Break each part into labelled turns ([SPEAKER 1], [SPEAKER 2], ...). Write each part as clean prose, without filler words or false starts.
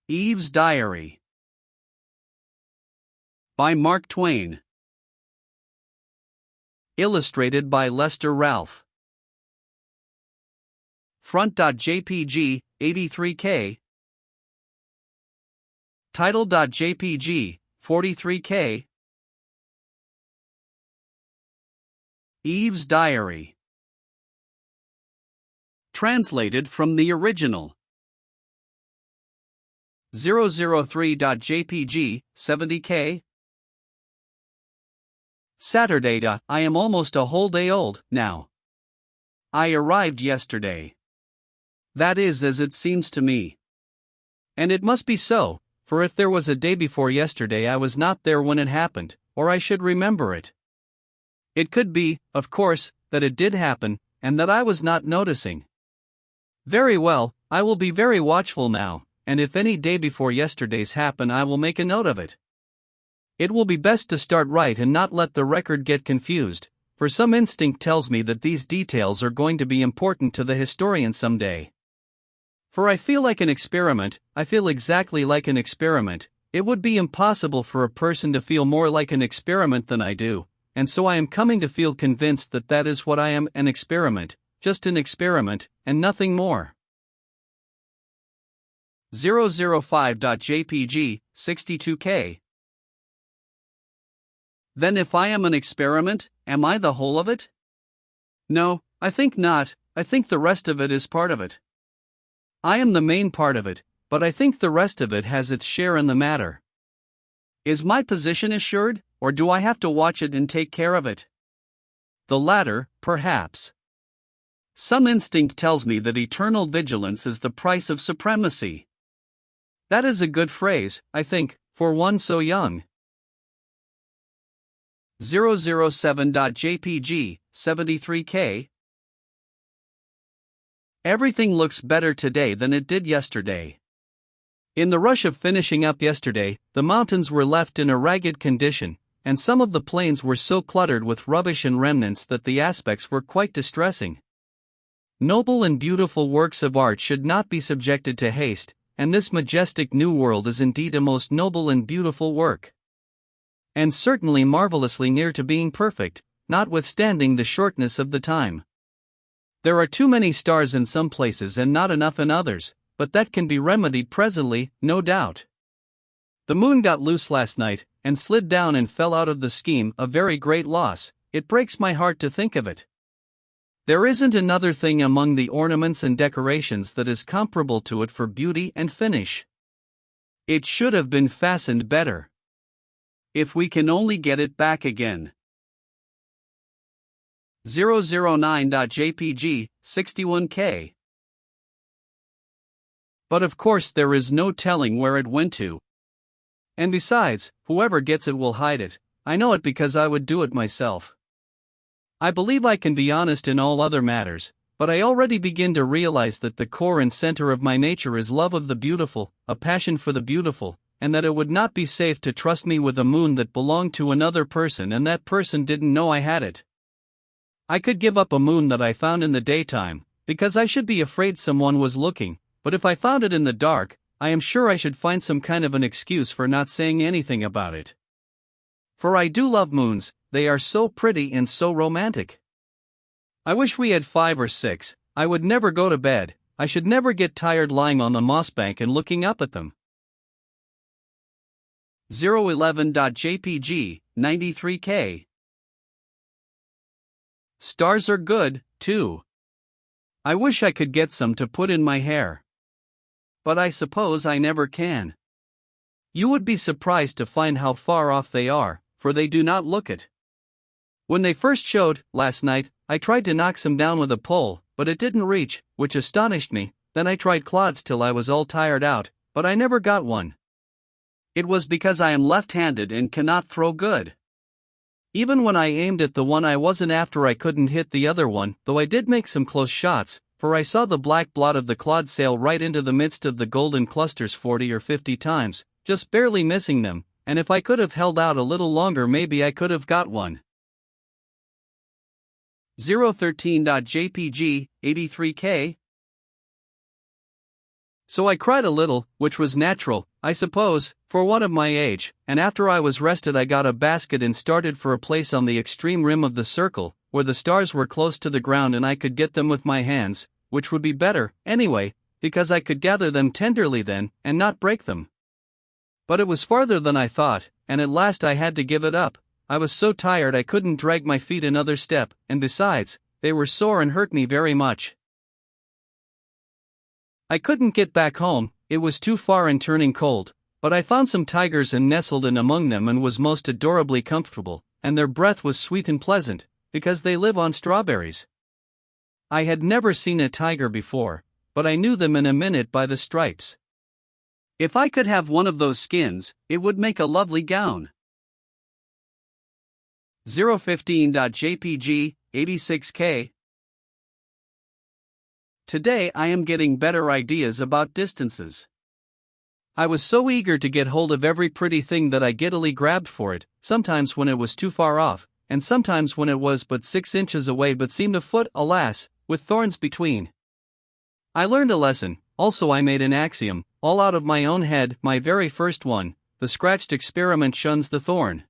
[SPEAKER 1] Eve's Diary by Mark Twain. Illustrated by Lester Ralph. Front.jpg, 83K. Title.jpg, 43K. Eve's Diary. Translated from the original. 003.jpg, 70K. Saturday. I am almost a whole day old now. I arrived yesterday. That is as it seems to me. And it must be so, for if there was a day before yesterday I was not there when it happened, or I should remember it. It could be, of course, that it did happen, and that I was not noticing. Very well, I will be very watchful now, and if any day before yesterdays happen I will make a note of it. It will be best to start right and not let the record get confused, for some instinct tells me that these details are going to be important to the historian someday. For I feel like an experiment, I feel exactly like an experiment. It would be impossible for a person to feel more like an experiment than I do, and so I am coming to feel convinced that that is what I am, an experiment, just an experiment, and nothing more. 005.jpg, 62K. Then if I am an experiment, am I the whole of it? No, I think not. I think the rest of it is part of it. I am the main part of it, but I think the rest of it has its share in the matter. Is my position assured, or do I have to watch it and take care of it? The latter, perhaps. Some instinct tells me that eternal vigilance is the price of supremacy. That is a good phrase, I think, for one so young. 007.jpg, 73K. Everything looks better today than it did yesterday. In the rush of finishing up yesterday, the mountains were left in a ragged condition, and some of the plains were so cluttered with rubbish and remnants that the aspects were quite distressing. Noble and beautiful works of art should not be subjected to haste, and this majestic new world is indeed a most noble and beautiful work. And certainly marvelously near to being perfect, notwithstanding the shortness of the time. There are too many stars in some places and not enough in others, but that can be remedied presently, no doubt. The moon got loose last night, and slid down and fell out of the scheme, a very great loss. It breaks my heart to think of it. There isn't another thing among the ornaments and decorations that is comparable to it for beauty and finish. It should have been fastened better. If we can only get it back again. 009.jpg, 61K. But of course there is no telling where it went to. And besides, whoever gets it will hide it. I know it because I would do it myself. I believe I can be honest in all other matters, but I already begin to realize that the core and center of my nature is love of the beautiful, a passion for the beautiful, and that it would not be safe to trust me with a moon that belonged to another person and that person didn't know I had it. I could give up a moon that I found in the daytime, because I should be afraid someone was looking, but if I found it in the dark, I am sure I should find some kind of an excuse for not saying anything about it. For I do love moons, they are so pretty and so romantic. I wish we had 5 or 6, I would never go to bed, I should never get tired lying on the mossbank and looking up at them. 011.jpg, 93K. Stars are good, too. I wish I could get some to put in my hair. But I suppose I never can. You would be surprised to find how far off they are, for they do not look it. When they first showed, last night, I tried to knock some down with a pole, but it didn't reach, which astonished me. Then I tried clods till I was all tired out, but I never got one. It was because I am left-handed and cannot throw good. Even when I aimed at the one I wasn't after I couldn't hit the other one, though I did make some close shots, for I saw the black blot of the clod sail right into the midst of the golden clusters 40 or 50 times, just barely missing them, and if I could have held out a little longer maybe I could have got one. 013.jpg, 83K. So I cried a little, which was natural, I suppose, for one of my age, and after I was rested I got a basket and started for a place on the extreme rim of the circle, where the stars were close to the ground and I could get them with my hands, which would be better, anyway, because I could gather them tenderly then, and not break them. But it was farther than I thought, and at last I had to give it up. I was so tired I couldn't drag my feet another step, and besides, they were sore and hurt me very much. I couldn't get back home, it was too far and turning cold, but I found some tigers and nestled in among them and was most adorably comfortable, and their breath was sweet and pleasant, because they live on strawberries. I had never seen a tiger before, but I knew them in a minute by the stripes. If I could have one of those skins, it would make a lovely gown. 015.jpg, 86K. Today I am getting better ideas about distances. I was so eager to get hold of every pretty thing that I giddily grabbed for it, sometimes when it was too far off, and sometimes when it was but 6 inches away but seemed a foot, alas, with thorns between. I learned a lesson, also I made an axiom, all out of my own head, my very first one: the scratched experiment shuns the thorn.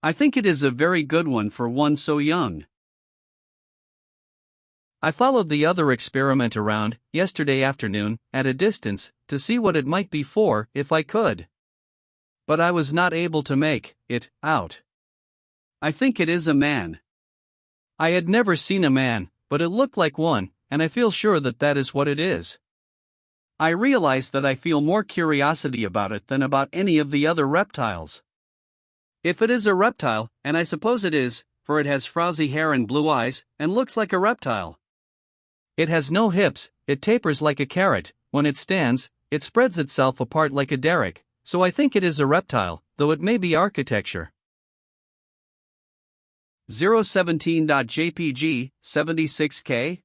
[SPEAKER 1] I think it is a very good one for one so young. I followed the other experiment around, yesterday afternoon, at a distance, to see what it might be for, if I could. But I was not able to make it out. I think it is a man. I had never seen a man, but it looked like one, and I feel sure that that is what it is. I realize that I feel more curiosity about it than about any of the other reptiles. If it is a reptile, and I suppose it is, for it has frowsy hair and blue eyes, and looks like a reptile. It has no hips, it tapers like a carrot, when it stands, it spreads itself apart like a derrick, so I think it is a reptile, though it may be architecture. 017.jpg, 76K.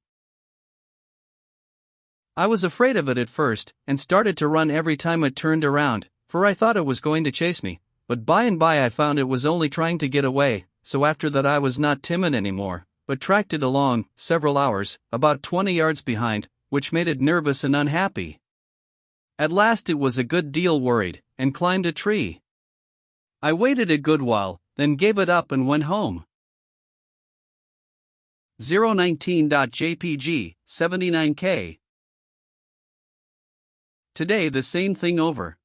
[SPEAKER 1] I was afraid of it at first, and started to run every time it turned around, for I thought it was going to chase me, but by and by I found it was only trying to get away, so after that I was not timid anymore, but tracked it along, several hours, about 20 yards behind, which made it nervous and unhappy. At last it was a good deal worried, and climbed a tree. I waited a good while, then gave it up and went home. 019.jpg, 79K. Today the same thing over.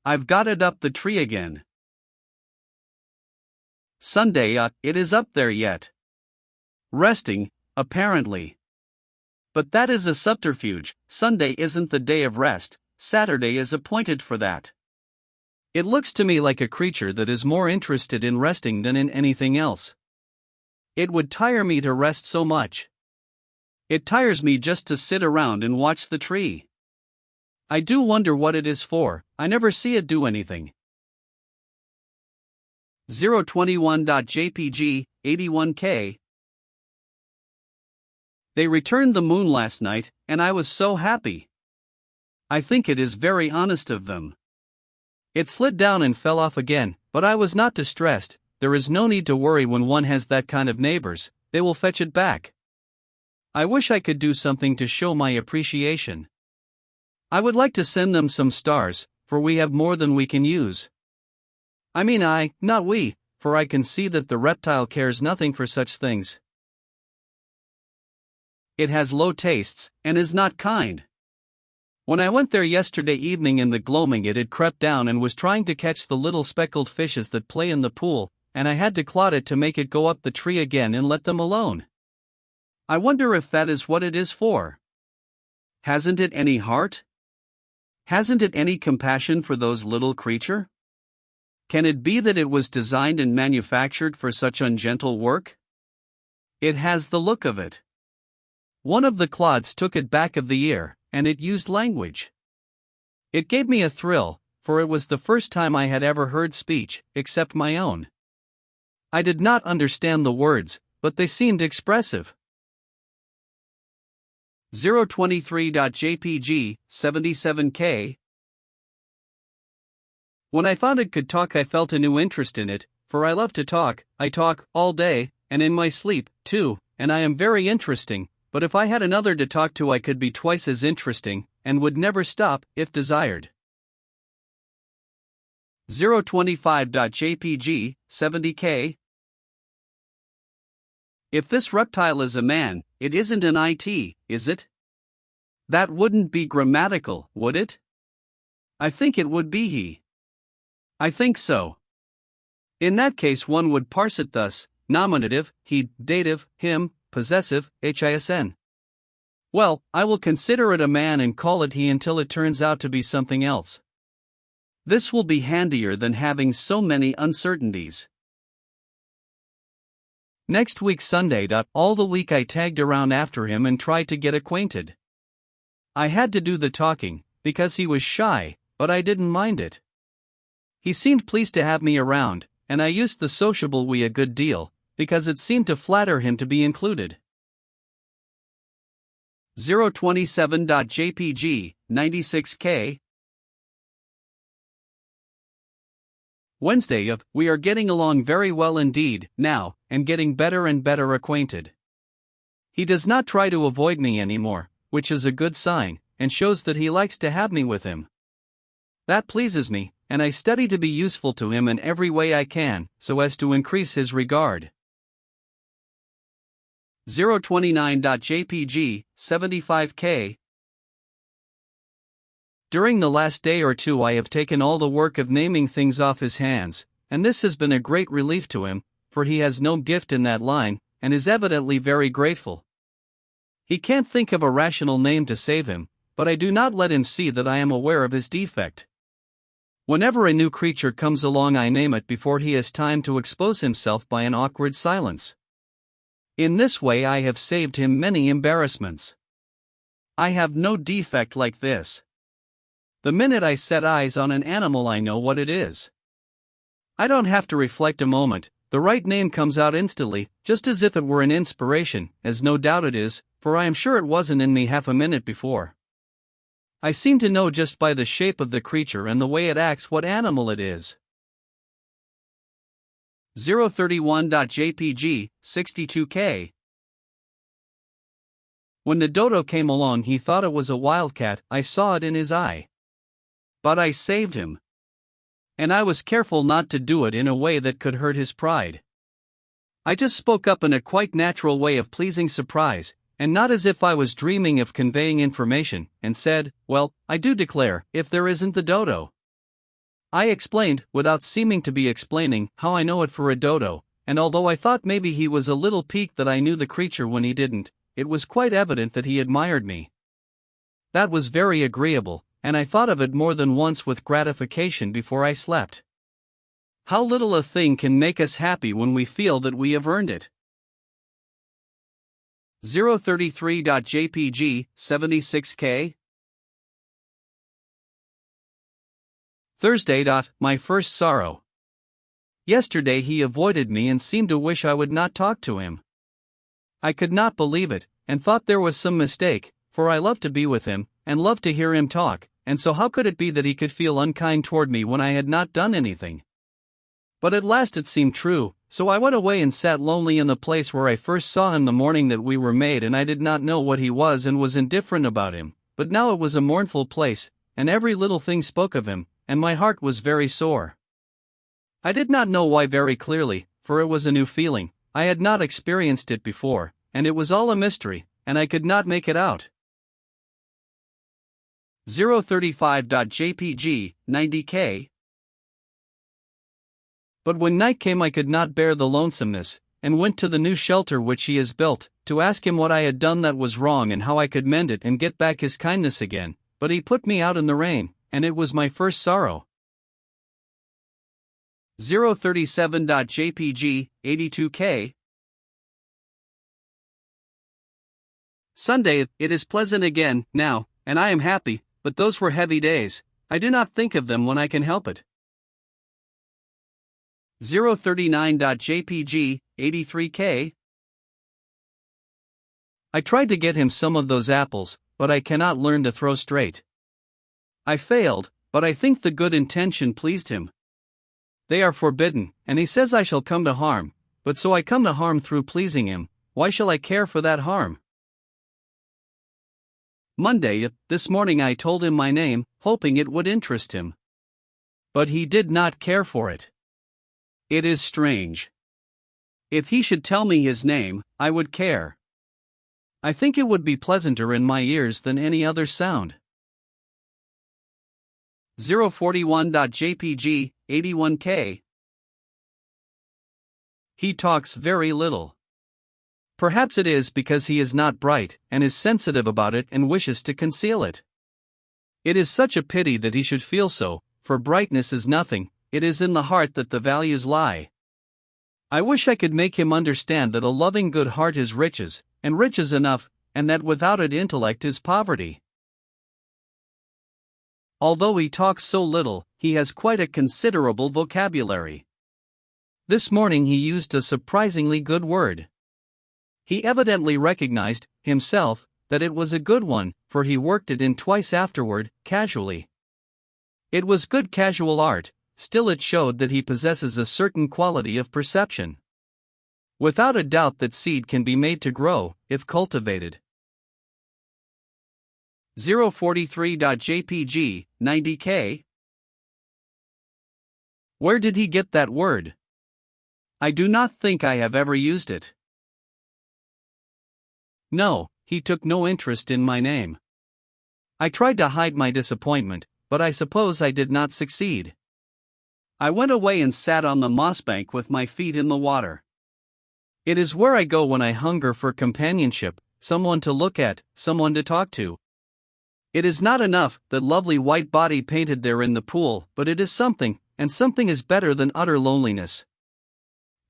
[SPEAKER 1] I've got it up the tree again. Sunday, it is up there yet. Resting, apparently. But that is a subterfuge. Sunday isn't the day of rest, Saturday is appointed for that. It looks to me like a creature that is more interested in resting than in anything else. It would tire me to rest so much. It tires me just to sit around and watch the tree. I do wonder what it is for, I never see it do anything. 021.jpg, 81K. They returned the moon last night, and I was so happy. I think it is very honest of them. It slid down and fell off again, but I was not distressed. There is no need to worry when one has that kind of neighbors, they will fetch it back. I wish I could do something to show my appreciation. I would like to send them some stars, for we have more than we can use. I mean I, not we, for I can see that the reptile cares nothing for such things. It has low tastes, and is not kind. When I went there yesterday evening in the gloaming it had crept down and was trying to catch the little speckled fishes that play in the pool, and I had to clod it to make it go up the tree again and let them alone. I wonder if that is what it is for. Hasn't it any heart? Hasn't it any compassion for those little creatures? Can it be that it was designed and manufactured for such ungentle work? It has the look of it. One of the clods took it back of the ear, and it used language. It gave me a thrill, for it was the first time I had ever heard speech, except my own. I did not understand the words, but they seemed expressive. 023.jpg, 77K. When I found it could talk I felt a new interest in it, for I love to talk, I talk all day, and in my sleep, too, and I am very interesting, but if I had another to talk to I could be twice as interesting, and would never stop, if desired. 025.jpg, 70k. If this reptile is a man, it isn't an IT, is it? That wouldn't be grammatical, would it? I think it would be he. I think so. In that case one would parse it thus: nominative, he, dative, him, possessive, hisn. Well, I will consider it a man and call it he until it turns out to be something else. This will be handier than having so many uncertainties. Next week Sunday. All the week I tagged around after him and tried to get acquainted. I had to do the talking, because he was shy, but I didn't mind it. He seemed pleased to have me around, and I used the sociable we a good deal, because it seemed to flatter him to be included. 027.jpg, 96k. Wednesday. We are getting along very well indeed, now, and getting better and better acquainted. He does not try to avoid me anymore, which is a good sign, and shows that he likes to have me with him. That pleases me, and I study to be useful to him in every way I can, so as to increase his regard. 029.jpg, 75k. During the last day or two I have taken all the work of naming things off his hands, and this has been a great relief to him, for he has no gift in that line, and is evidently very grateful. He can't think of a rational name to save him, but I do not let him see that I am aware of his defect. Whenever a new creature comes along I name it before he has time to expose himself by an awkward silence. In this way I have saved him many embarrassments. I have no defect like this. The minute I set eyes on an animal I know what it is. I don't have to reflect a moment, the right name comes out instantly, just as if it were an inspiration, as no doubt it is, for I am sure it wasn't in me half a minute before. I seem to know just by the shape of the creature and the way it acts what animal it is. 031.jpg, 62k. When the dodo came along he thought it was a wildcat, I saw it in his eye. But I saved him. And I was careful not to do it in a way that could hurt his pride. I just spoke up in a quite natural way of pleasing surprise, and not as if I was dreaming of conveying information, and said, well, I do declare, if there isn't the dodo. I explained, without seeming to be explaining, how I know it for a dodo, and although I thought maybe he was a little piqued that I knew the creature when he didn't, it was quite evident that he admired me. That was very agreeable, and I thought of it more than once with gratification before I slept. How little a thing can make us happy when we feel that we have earned it. 033.jpg, 76k. Thursday. My first sorrow. Yesterday he avoided me and seemed to wish I would not talk to him. I could not believe it, and thought there was some mistake, for I love to be with him, and love to hear him talk, and so how could it be that he could feel unkind toward me when I had not done anything? But at last it seemed true, so I went away and sat lonely in the place where I first saw him the morning that we were made, and I did not know what he was and was indifferent about him, but now it was a mournful place, and every little thing spoke of him, and my heart was very sore. I did not know why very clearly, for it was a new feeling, I had not experienced it before, and it was all a mystery, and I could not make it out. 035.jpg, 90k. But when night came I could not bear the lonesomeness, and went to the new shelter which he has built, to ask him what I had done that was wrong and how I could mend it and get back his kindness again, but he put me out in the rain, and it was my first sorrow. 037.jpg, 82k. Sunday. It is pleasant again, now, and I am happy, but those were heavy days. I do not think of them when I can help it. 039.jpg, 83k. I tried to get him some of those apples, but I cannot learn to throw straight. I failed, but I think the good intention pleased him. They are forbidden, and he says I shall come to harm, but so I come to harm through pleasing him. Why shall I care for that harm? Monday, this morning I told him my name, hoping it would interest him. But he did not care for it. It is strange. If he should tell me his name, I would care. I think it would be pleasanter in my ears than any other sound. 041.jpg, 81K. He talks very little. Perhaps it is because he is not bright, and is sensitive about it and wishes to conceal it. It is such a pity that he should feel so, for brightness is nothing, it is in the heart that the values lie. I wish I could make him understand that a loving good heart is riches, and riches enough, and that without it intellect is poverty. Although he talks so little, he has quite a considerable vocabulary. This morning he used a surprisingly good word. He evidently recognized, himself, that it was a good one, for he worked it in twice afterward, casually. It was good casual art, still it showed that he possesses a certain quality of perception. Without a doubt that seed can be made to grow, if cultivated. 043.jpg, 90K. Where did he get that word? I do not think I have ever used it. No, he took no interest in my name. I tried to hide my disappointment, but I suppose I did not succeed. I went away and sat on the mossbank with my feet in the water. It is where I go when I hunger for companionship, someone to look at, someone to talk to. It is not enough, that lovely white body painted there in the pool, but it is something, and something is better than utter loneliness.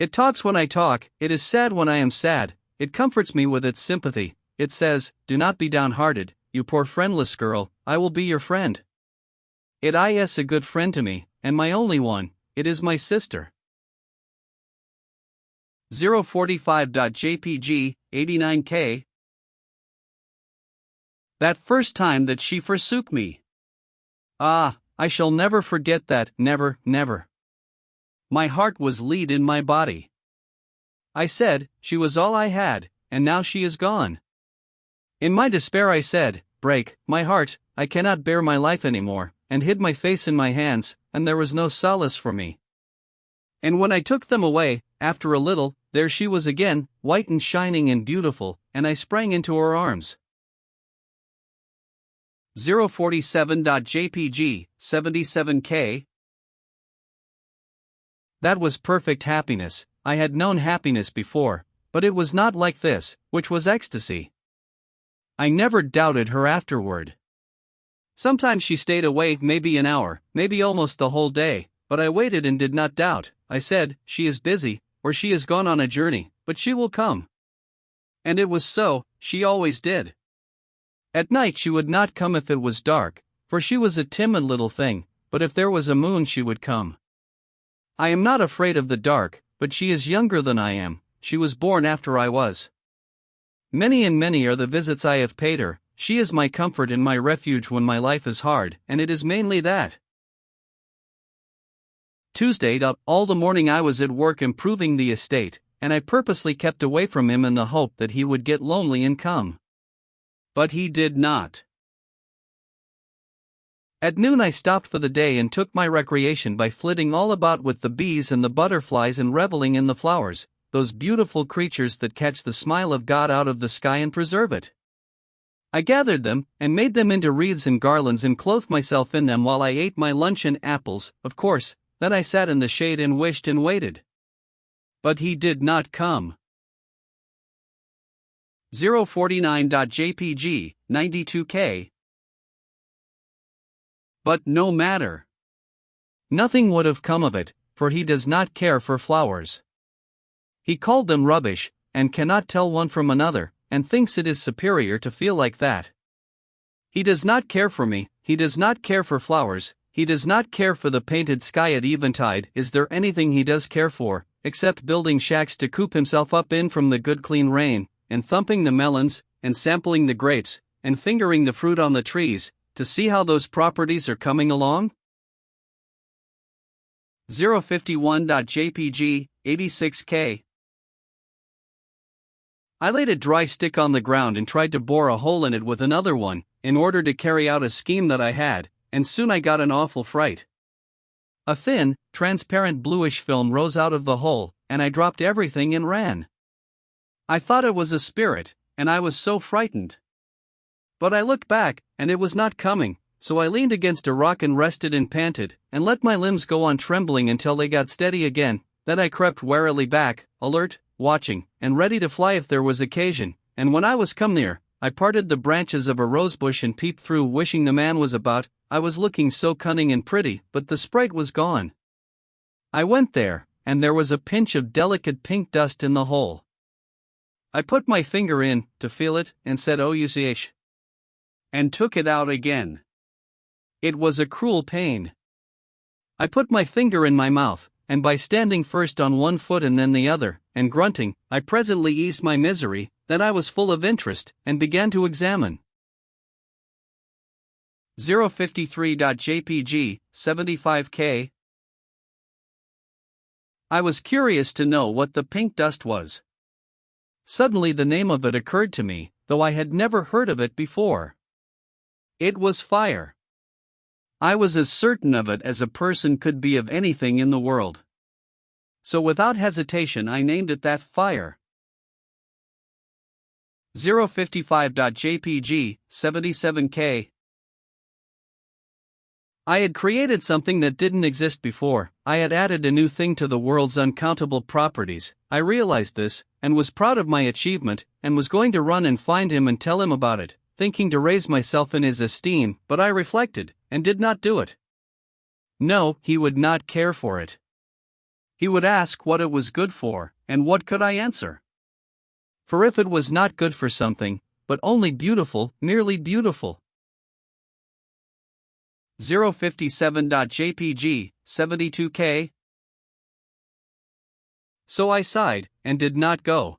[SPEAKER 1] It talks when I talk, it is sad when I am sad, it comforts me with its sympathy, it says, do not be downhearted, you poor friendless girl, I will be your friend. It is a good friend to me, and my only one, it is my sister. 045.jpg, 89K. That first time that she forsook me. Ah, I shall never forget that, never, never. My heart was lead in my body. I said, she was all I had, and now she is gone. In my despair I said, break, my heart, I cannot bear my life anymore, and hid my face in my hands, and there was no solace for me. And when I took them away, after a little, there she was again, white and shining and beautiful, and I sprang into her arms. 047.jpg, 77K. That was perfect happiness. I had known happiness before, but it was not like this, which was ecstasy. I never doubted her afterward. Sometimes she stayed away maybe an hour, maybe almost the whole day, but I waited and did not doubt. I said, she is busy, or she has gone on a journey, but she will come. And it was so, she always did. At night she would not come if it was dark, for she was a timid little thing, but if there was a moon she would come. I am not afraid of the dark, but she is younger than I am, she was born after I was. Many and many are the visits I have paid her, she is my comfort and my refuge when my life is hard, and it is mainly that. Tuesday, all the morning I was at work improving the estate, and I purposely kept away from him in the hope that he would get lonely and come. But he did not. At noon I stopped for the day and took my recreation by flitting all about with the bees and the butterflies and reveling in the flowers, those beautiful creatures that catch the smile of God out of the sky and preserve it. I gathered them, and made them into wreaths and garlands and clothed myself in them while I ate my lunch and apples, of course, then I sat in the shade and wished and waited. But he did not come. 049.jpg, 92K. But no matter. Nothing would have come of it, for he does not care for flowers. He called them rubbish, and cannot tell one from another, and thinks it is superior to feel like that. He does not care for me, he does not care for flowers, he does not care for the painted sky at eventide. Is there anything he does care for, except building shacks to coop himself up in from the good clean rain, and thumping the melons, and sampling the grapes, and fingering the fruit on the trees, to see how those properties are coming along? 051.jpg, 86K. I laid a dry stick on the ground and tried to bore a hole in it with another one, in order to carry out a scheme that I had, and soon I got an awful fright. A thin, transparent bluish film rose out of the hole, and I dropped everything and ran. I thought it was a spirit, and I was so frightened. But I looked back, and it was not coming, so I leaned against a rock and rested and panted, and let my limbs go on trembling until they got steady again. Then I crept warily back, alert, watching, and ready to fly if there was occasion, and when I was come near, I parted the branches of a rosebush and peeped through, wishing the man was about. I was looking so cunning and pretty, but the sprite was gone. I went there, and there was a pinch of delicate pink dust in the hole. I put my finger in, to feel it, and said "Oh-you-see-ish," and took it out again. It was a cruel pain. I put my finger in my mouth, and by standing first on one foot and then the other, and grunting, I presently eased my misery. Then I was full of interest, and began to examine. 053.jpg, 75K. I was curious to know what the pink dust was. Suddenly the name of it occurred to me, though I had never heard of it before. It was fire. I was as certain of it as a person could be of anything in the world. So without hesitation I named it that, fire. 055.jpg, 77K. I had created something that didn't exist before. I had added a new thing to the world's uncountable properties. I realized this, and was proud of my achievement, and was going to run and find him and tell him about it, thinking to raise myself in his esteem, but I reflected, and did not do it. No, he would not care for it. He would ask what it was good for, and what could I answer? For if it was not good for something, but only beautiful, merely beautiful. 057.jpg, 72K. So I sighed, and did not go.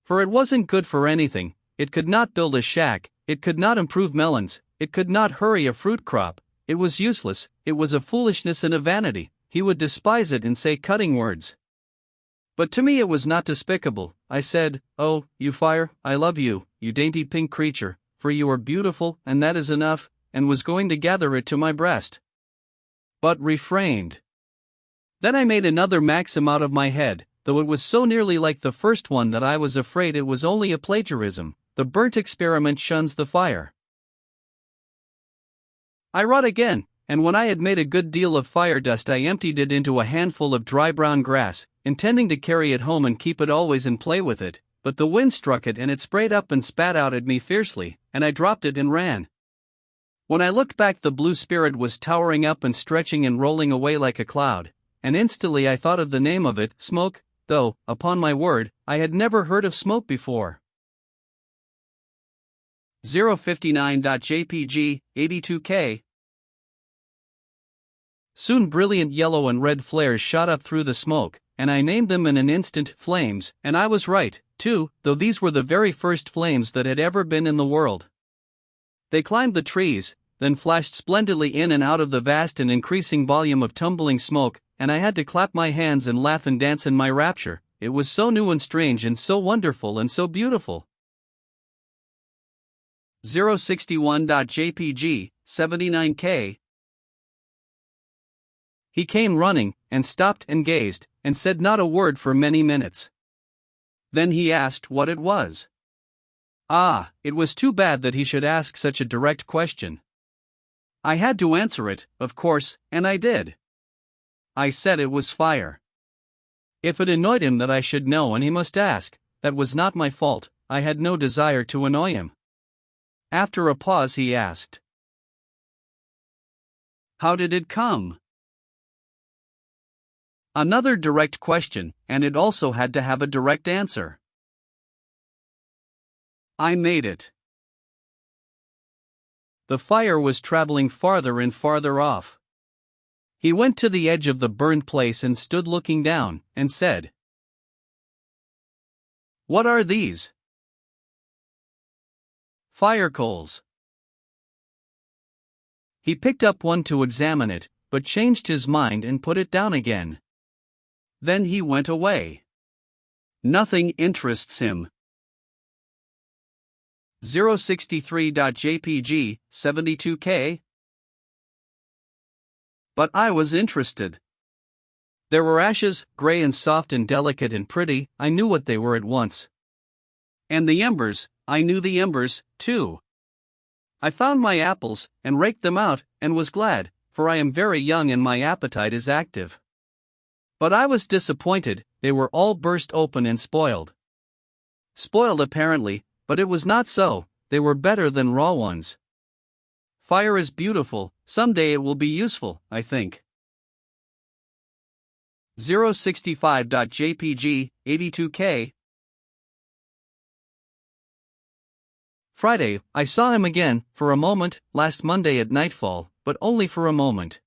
[SPEAKER 1] For it wasn't good for anything. It could not build a shack, it could not improve melons, it could not hurry a fruit crop. It was useless, it was a foolishness and a vanity. He would despise it and say cutting words. But to me it was not despicable. I said, "Oh, you fire, I love you, you dainty pink creature, for you are beautiful, and that is enough," and was going to gather it to my breast. But refrained. Then I made another maxim out of my head, though it was so nearly like the first one that I was afraid it was only a plagiarism. The burnt experiment shuns the fire. I wrought again, and when I had made a good deal of fire dust I emptied it into a handful of dry brown grass, intending to carry it home and keep it always and play with it, but the wind struck it and it sprayed up and spat out at me fiercely, and I dropped it and ran. When I looked back the blue spirit was towering up and stretching and rolling away like a cloud, and instantly I thought of the name of it, smoke, though, upon my word, I had never heard of smoke before. 059.jpg, 82K. Soon brilliant yellow and red flares shot up through the smoke, and I named them in an instant flames, and I was right, too, though these were the very first flames that had ever been in the world. They climbed the trees, then flashed splendidly in and out of the vast and increasing volume of tumbling smoke, and I had to clap my hands and laugh and dance in my rapture. It was so new and strange and so wonderful and so beautiful. 061.jpg, 79K. He came running, and stopped and gazed, and said not a word for many minutes. Then he asked what it was. Ah, it was too bad that he should ask such a direct question. I had to answer it, of course, and I did. I said it was fire. If it annoyed him that I should know and he must ask, that was not my fault. I had no desire to annoy him. After a pause he asked, "How did it come?" Another direct question, and it also had to have a direct answer. I made it. The fire was traveling farther and farther off. He went to the edge of the burned place and stood looking down, and said, "What are these?" "Fire coals." He picked up one to examine it, but changed his mind and put it down again. Then he went away. Nothing interests him. 063.jpg, 72K. But I was interested. There were ashes, grey and soft and delicate and pretty, I knew what they were at once. And the embers, I knew the embers, too. I found my apples, and raked them out, and was glad, for I am very young and my appetite is active. But I was disappointed, they were all burst open and spoiled. Spoiled apparently, but it was not so, they were better than raw ones. Fire is beautiful, someday it will be useful, I think. 065.jpg, 82K. Friday, I saw him again, for a moment, last Monday at nightfall, but only for a moment.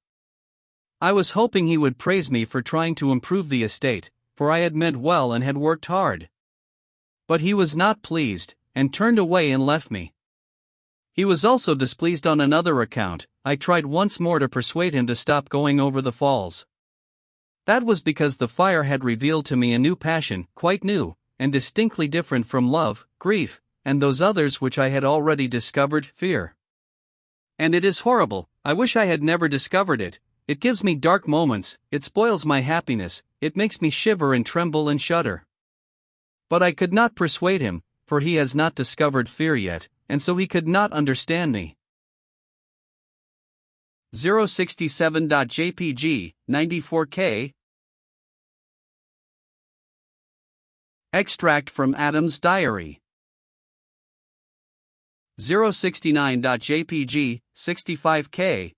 [SPEAKER 1] I was hoping he would praise me for trying to improve the estate, for I had meant well and had worked hard. But he was not pleased, and turned away and left me. He was also displeased on another account. I tried once more to persuade him to stop going over the falls. That was because the fire had revealed to me a new passion, quite new, and distinctly different from love, grief, and those others which I had already discovered, fear. And it is horrible, I wish I had never discovered it. It gives me dark moments, it spoils my happiness, it makes me shiver and tremble and shudder. But I could not persuade him, for he has not discovered fear yet, and so he could not understand me. 067.jpg, 94K. Extract from Adam's diary. 069.jpg, 65K.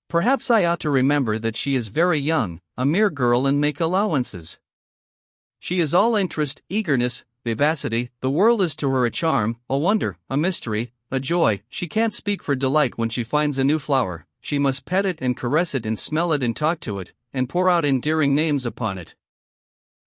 [SPEAKER 1] Perhaps I ought to remember that she is very young, a mere girl, and make allowances. She is all interest, eagerness, vivacity, the world is to her a charm, a wonder, a mystery, a joy. She can't speak for delight when she finds a new flower, she must pet it and caress it and smell it and talk to it, and pour out endearing names upon it.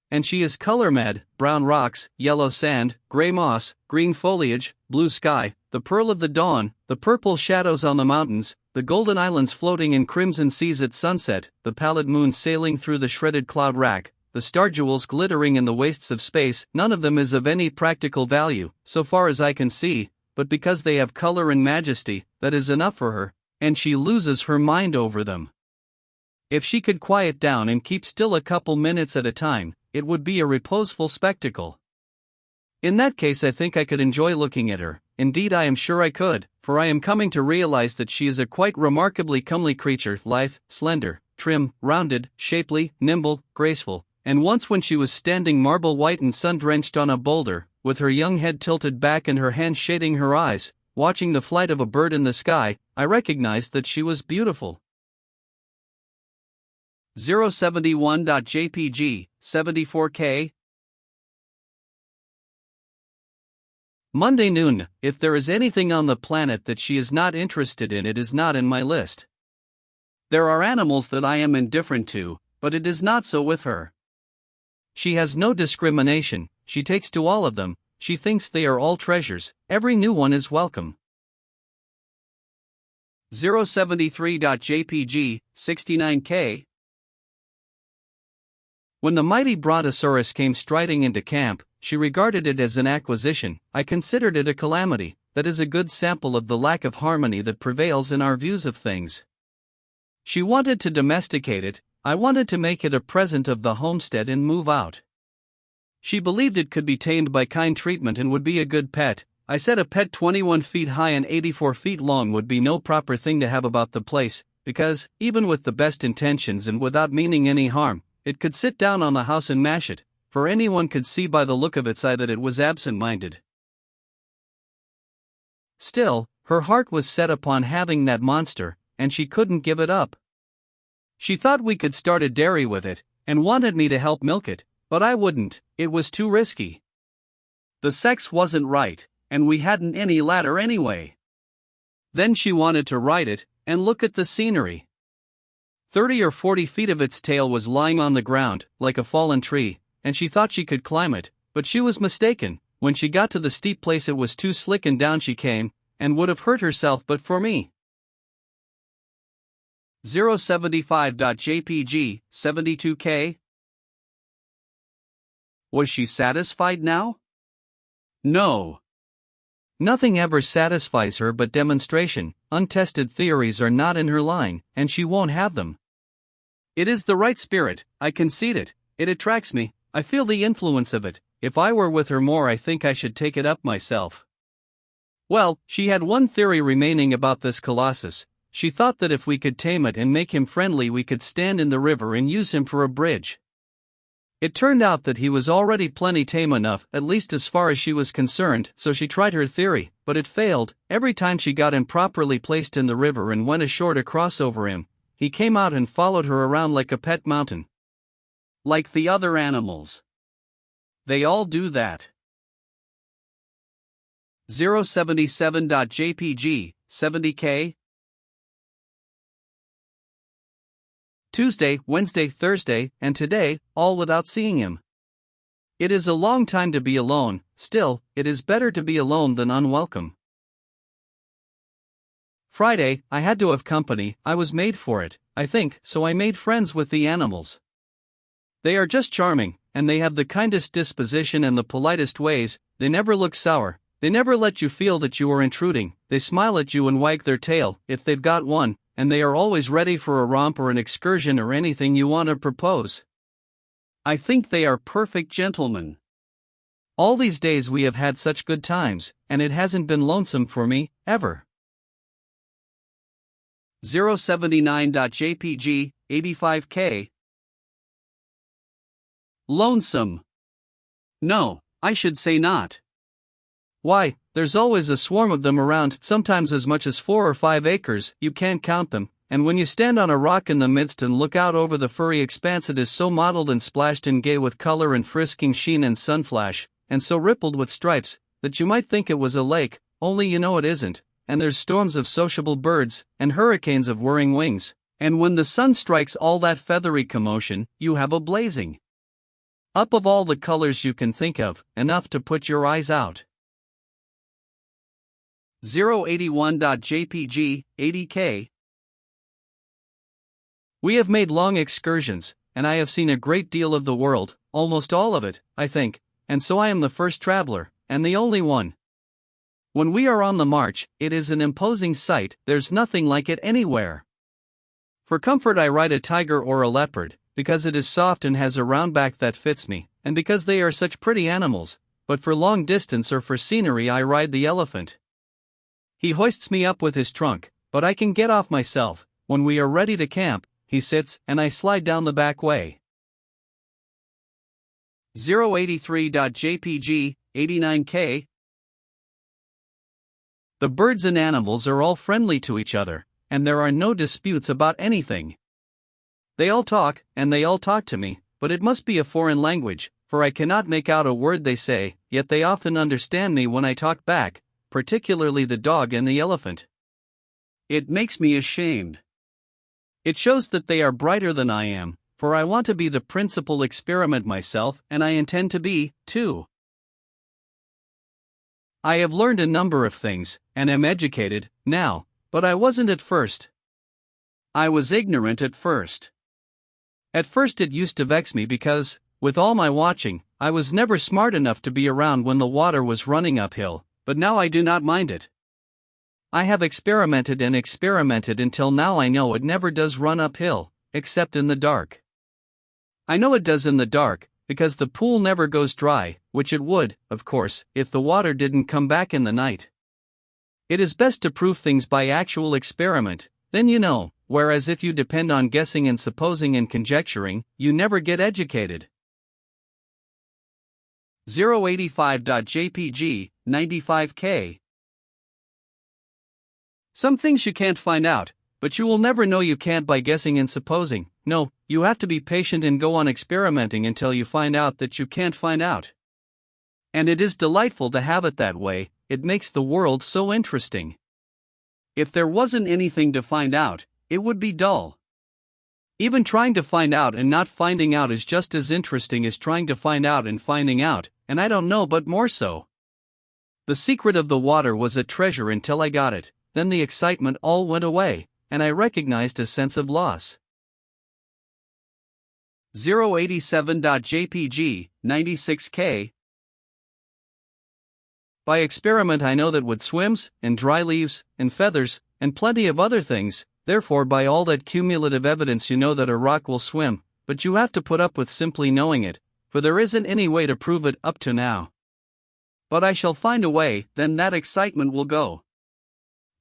[SPEAKER 1] And she is color mad, brown rocks, yellow sand, gray moss, green foliage, blue sky, the pearl of the dawn, the purple shadows on the mountains, the golden islands floating in crimson seas at sunset, the pallid moon sailing through the shredded cloud rack, the star jewels glittering in the wastes of space. None of them is of any practical value, so far as I can see, but because they have color and majesty, that is enough for her, and she loses her mind over them. If she could quiet down and keep still a couple minutes at a time, it would be a reposeful spectacle. In that case I think I could enjoy looking at her, indeed I am sure I could, for I am coming to realize that she is a quite remarkably comely creature, lithe, slender, trim, rounded, shapely, nimble, graceful, and once when she was standing marble white and sun-drenched on a boulder, with her young head tilted back and her hands shading her eyes, watching the flight of a bird in the sky, I recognized that she was beautiful. 071.jpg, 74K. Monday noon. If there is anything on the planet that she is not interested in, it is not in my list. There are animals that I am indifferent to, but it is not so with her. She has no discrimination, she takes to all of them, she thinks they are all treasures, every new one is welcome. 073.jpg, 69K. When the mighty Brontosaurus came striding into camp, she regarded it as an acquisition. I considered it a calamity. That is a good sample of the lack of harmony that prevails in our views of things. She wanted to domesticate it, I wanted to make it a present of the homestead and move out. She believed it could be tamed by kind treatment and would be a good pet. I said a pet 21 feet high and 84 feet long would be no proper thing to have about the place, because, even with the best intentions and without meaning any harm, it could sit down on the house and mash it, for anyone could see by the look of its eye that it was absent-minded. Still, her heart was set upon having that monster, and she couldn't give it up. She thought we could start a dairy with it, and wanted me to help milk it, but I wouldn't, it was too risky. The sex wasn't right, and we hadn't any ladder anyway. Then she wanted to ride it, and look at the scenery. 30 or 40 feet of its tail was lying on the ground, like a fallen tree, and she thought she could climb it, but she was mistaken. When she got to the steep place it was too slick and down she came, and would have hurt herself but for me. 075.jpg, 72K. Was she satisfied now? No. Nothing ever satisfies her but demonstration. Untested theories are not in her line, and she won't have them. It is the right spirit, I concede it. It attracts me, I feel the influence of it. If I were with her more, I think I should take it up myself. Well, she had one theory remaining about this colossus. She thought that if we could tame it and make him friendly, we could stand in the river and use him for a bridge. It turned out that he was already plenty tame enough, at least as far as she was concerned, so she tried her theory, but it failed. Every time she got him properly placed in the river and went ashore to cross over him, he came out and followed her around like a pet mountain. Like the other animals. They all do that. 077.jpg, 70K. Tuesday, Wednesday, Thursday, and today, all without seeing him. It is a long time to be alone, still, it is better to be alone than unwelcome. Friday, I had to have company, I was made for it, I think, so I made friends with the animals. They are just charming, and they have the kindest disposition and the politest ways. They never look sour, they never let you feel that you are intruding, they smile at you and wag their tail, if they've got one, and they are always ready for a romp or an excursion or anything you want to propose. I think they are perfect gentlemen. All these days we have had such good times, and it hasn't been lonesome for me, ever. 079.jpg, 85K. Lonesome. No, I should say not. Why, there's always a swarm of them around, sometimes as much as 4 or 5 acres, you can't count them, and when you stand on a rock in the midst and look out over the furry expanse, it is so mottled and splashed and gay with color and frisking sheen and sunflash, and so rippled with stripes, that you might think it was a lake, only you know it isn't, and there's storms of sociable birds, and hurricanes of whirring wings, and when the sun strikes all that feathery commotion, you have a blazing up of all the colors you can think of, enough to put your eyes out. 081.jpg, 80K. We have made long excursions, and I have seen a great deal of the world, almost all of it, I think, and so I am the first traveler, and the only one. When we are on the march, it is an imposing sight, there's nothing like it anywhere. For comfort I ride a tiger or a leopard, because it is soft and has a round back that fits me, and because they are such pretty animals, but for long distance or for scenery I ride the elephant. He hoists me up with his trunk, but I can get off myself. When we are ready to camp, he sits, and I slide down the back way. 083.jpg, 89K. The birds and animals are all friendly to each other, and there are no disputes about anything. They all talk, and they all talk to me, but it must be a foreign language, for I cannot make out a word they say, yet they often understand me when I talk back, particularly the dog and the elephant. It makes me ashamed. It shows that they are brighter than I am, for I want to be the principal experiment myself, and I intend to be, too. I have learned a number of things, and am educated, now, but I wasn't at first. I was ignorant at first. At first it used to vex me because, with all my watching, I was never smart enough to be around when the water was running uphill, but now I do not mind it. I have experimented and experimented until now I know it never does run uphill, except in the dark. I know it does in the dark, because the pool never goes dry, which it would, of course, if the water didn't come back in the night. It is best to prove things by actual experiment, then you know, whereas if you depend on guessing and supposing and conjecturing, you never get educated. 085.jpg, 95K. Some things you can't find out, but you will never know you can't by guessing and supposing. No, you have to be patient and go on experimenting until you find out that you can't find out. And it is delightful to have it that way, it makes the world so interesting. If there wasn't anything to find out, it would be dull. Even trying to find out and not finding out is just as interesting as trying to find out and finding out, and I don't know, but more so. The secret of the water was a treasure until I got it, then the excitement all went away, and I recognized a sense of loss. 087.jpg, 96K. By experiment I know that wood swims, and dry leaves, and feathers, and plenty of other things, therefore by all that cumulative evidence you know that a rock will swim, but you have to put up with simply knowing it, for there isn't any way to prove it up to now. But I shall find a way, then that excitement will go.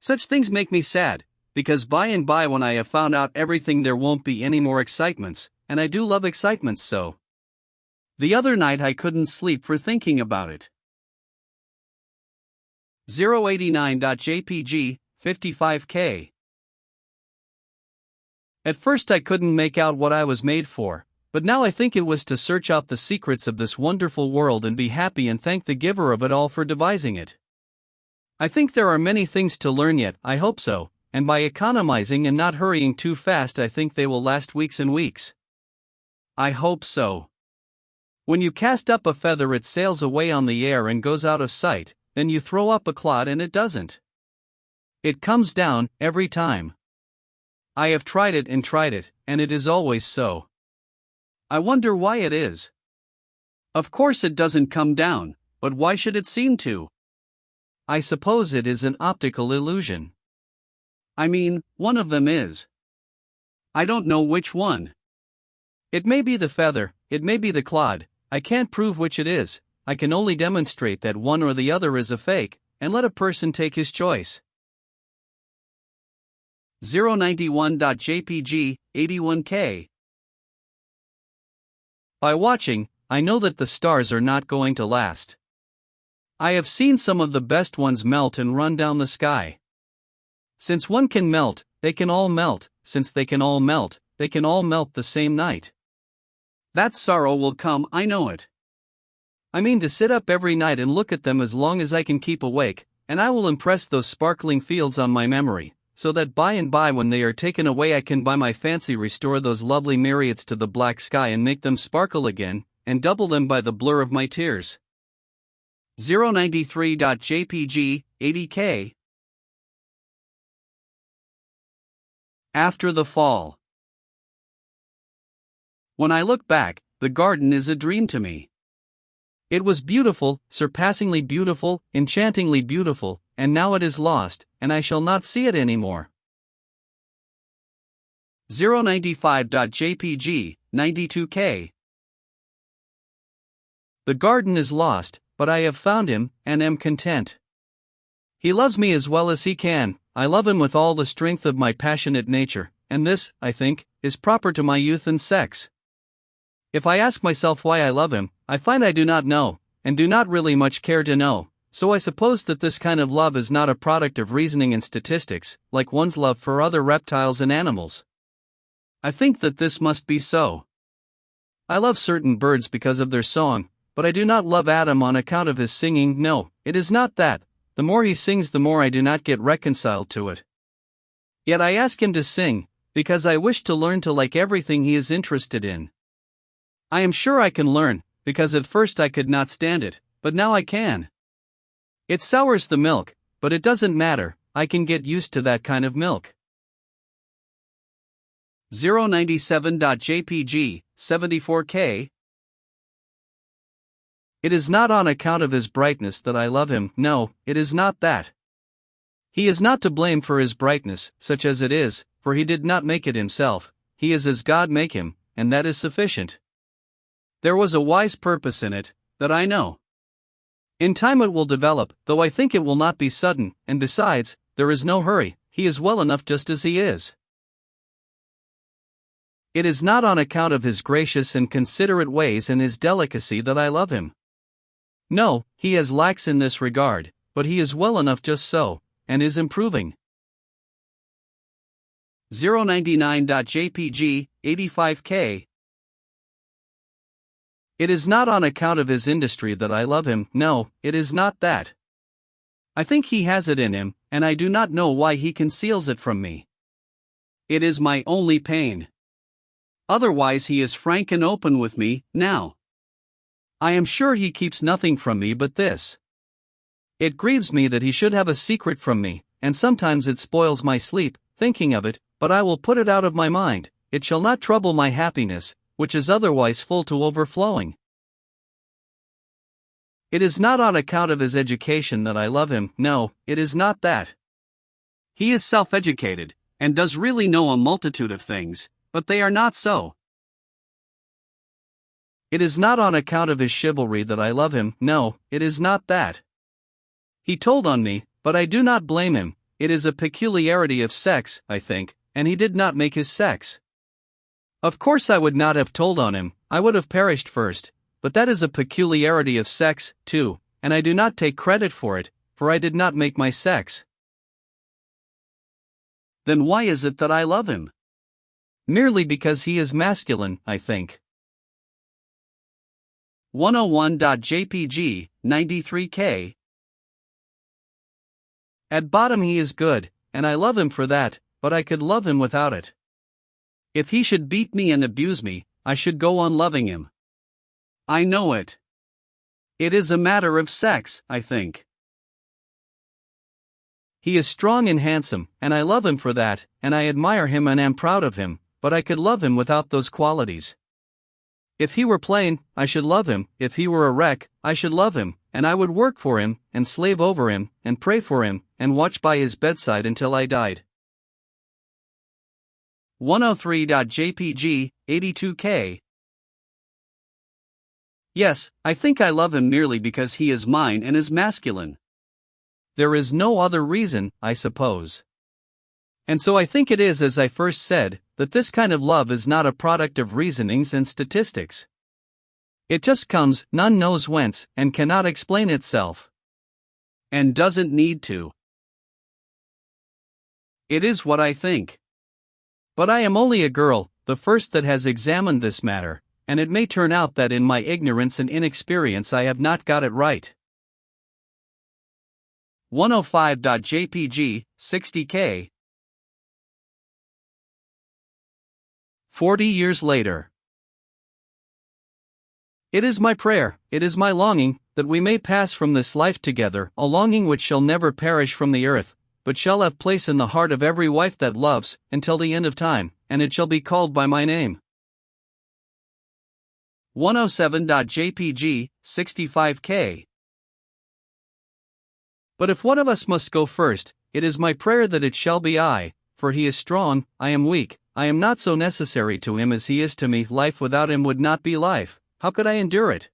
[SPEAKER 1] Such things make me sad, because by and by when I have found out everything there won't be any more excitements, and I do love excitements so. The other night I couldn't sleep for thinking about it. 089.jpg, 55K. At first I couldn't make out what I was made for, but now I think it was to search out the secrets of this wonderful world and be happy and thank the giver of it all for devising it. I think there are many things to learn yet, I hope so, and by economizing and not hurrying too fast I think they will last weeks and weeks. I hope so. When you cast up a feather it sails away on the air and goes out of sight, then you throw up a clod and it doesn't. It comes down, every time. I have tried it, and it is always so. I wonder why it is. Of course it doesn't come down, but why should it seem to? I suppose it is an optical illusion. I mean, one of them is. I don't know which one. It may be the feather, it may be the clod, I can't prove which it is, I can only demonstrate that one or the other is a fake, and let a person take his choice. 091.jpg, 81K. By watching, I know that the stars are not going to last. I have seen some of the best ones melt and run down the sky. Since one can melt, they can all melt, since they can all melt, they can all melt the same night. That sorrow will come, I know it. I mean to sit up every night and look at them as long as I can keep awake, and I will impress those sparkling fields on my memory, so that by and by when they are taken away I can by my fancy restore those lovely myriads to the black sky and make them sparkle again, and double them by the blur of my tears. 093.jpg, 80K. After the fall. When I look back, the garden is a dream to me. It was beautiful, surpassingly beautiful, enchantingly beautiful, and now it is lost, and I shall not see it anymore. 095.jpg, 92K. The garden is lost, but I have found him, and am content. He loves me as well as he can, I love him with all the strength of my passionate nature, and this, I think, is proper to my youth and sex. If I ask myself why I love him, I find I do not know, and do not really much care to know, so I suppose that this kind of love is not a product of reasoning and statistics, like one's love for other reptiles and animals. I think that this must be so. I love certain birds because of their song, but I do not love Adam on account of his singing. No, it is not that. The more he sings the more I do not get reconciled to it. Yet I ask him to sing, because I wish to learn to like everything he is interested in. I am sure I can learn, because at first I could not stand it, but now I can. It sours the milk, but it doesn't matter, I can get used to that kind of milk. 097.jpg, 74K. It is not on account of his brightness that I love him, no, it is not that. He is not to blame for his brightness, such as it is, for he did not make it himself, he is as God make him, and that is sufficient. There was a wise purpose in it, that I know. In time it will develop, though I think it will not be sudden, and besides, there is no hurry, he is well enough just as he is. It is not on account of his gracious and considerate ways and his delicacy that I love him. No, he has lacks in this regard, but he is well enough just so, and is improving. 099.jpg, 85K. It is not on account of his industry that I love him, no, it is not that. I think he has it in him, and I do not know why he conceals it from me. It is my only pain. Otherwise he is frank and open with me, now. I am sure he keeps nothing from me but this. It grieves me that he should have a secret from me, and sometimes it spoils my sleep, thinking of it, but I will put it out of my mind, it shall not trouble my happiness, which is otherwise full to overflowing. It is not on account of his education that I love him, no, it is not that. He is self-educated, and does really know a multitude of things, but they are not so. It is not on account of his chivalry that I love him, no, it is not that. He told on me, but I do not blame him. It is a peculiarity of sex, I think, and he did not make his sex. Of course I would not have told on him, I would have perished first, but that is a peculiarity of sex, too, and I do not take credit for it, for I did not make my sex. Then why is it that I love him? Merely because he is masculine, I think. 101.jpg, 93K. At bottom he is good, and I love him for that, but I could love him without it. If he should beat me and abuse me, I should go on loving him. I know it. It is a matter of sex, I think. He is strong and handsome, and I love him for that, and I admire him and am proud of him, but I could love him without those qualities. If he were plain, I should love him. If he were a wreck, I should love him, and I would work for him, and slave over him, and pray for him, and watch by his bedside until I died. 103.jpg, 82K. Yes, I think I love him merely because he is mine and is masculine. There is no other reason, I suppose. And so I think it is as I first said, that this kind of love is not a product of reasonings and statistics. It just comes, none knows whence, and cannot explain itself. And doesn't need to. It is what I think. But I am only a girl, the first that has examined this matter, and it may turn out that in my ignorance and inexperience I have not got it right. 105.jpg, 60K. 40 years later. It is my prayer, it is my longing, that we may pass from this life together, a longing which shall never perish from the earth, but shall have place in the heart of every wife that loves, until the end of time, and it shall be called by my name. 107.jpg, 65K. But if one of us must go first, it is my prayer that it shall be I, for he is strong, I am weak, I am not so necessary to him as he is to me. Life without him would not be life, how could I endure it?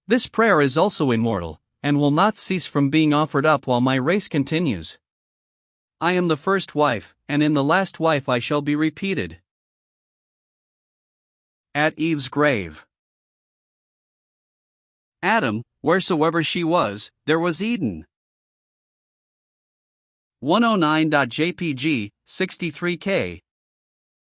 [SPEAKER 1] This prayer is also immortal, and will not cease from being offered up while my race continues. I am the first wife, and in the last wife I shall be repeated. At Eve's grave. Adam, wheresoever she was, there was Eden. 109.jpg, 63K.